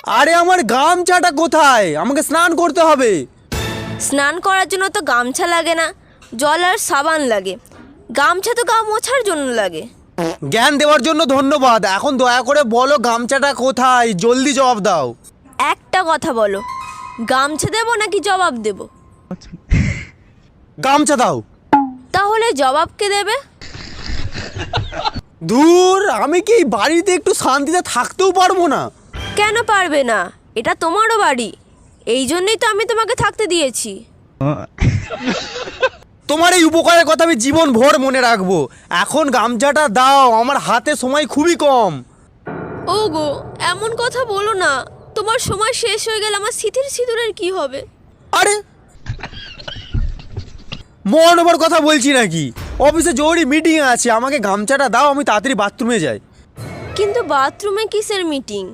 আরে আমার গামছাটা কোথায়? আমাকে স্নান করতে হবে। স্নান করার জন্য তো গামছা লাগে না, জল আর সাবান লাগে। গামছা তো গা মোছার জন্য লাগে। জ্ঞান দেওয়ার জন্য ধন্যবাদ। এখন দয়া করে বলো গামছাটা কোথায়, জলদি জবাব দাও। একটা কথা বলো, গামছা দেবো নাকি জবাব দেব? গামছা দাও। তাহলে জবাব কে দেবে? দূর, আমি কি এই বাড়িতে একটু শান্তিতে থাকতেও পারবো না? কেন পারবে না? এটা তোমারও বাড়ি, এই জন্যই তো আমি তোমাকে থাকতে দিয়েছি। তোমার এই উপকারের কথা আমি জীবন ভর মনে রাখবো। এখন গামছাটা দাও, আমার হাতে সময় খুবই কম। ওগো, এমন কথা বলো না। তোমার সময় শেষ হয়ে গেলে আমার সিঁথির সিঁদুরের কি হবে? আরে মন ওভার কথা বলছি নাকি? অফিসে জরুরি মিটিং আছে, আমাকে গামছাটা দাও, আমি তাড়াতাড়ি বাথরুমে যাই। কিন্তু বাথরুমে কিসের মিটিং?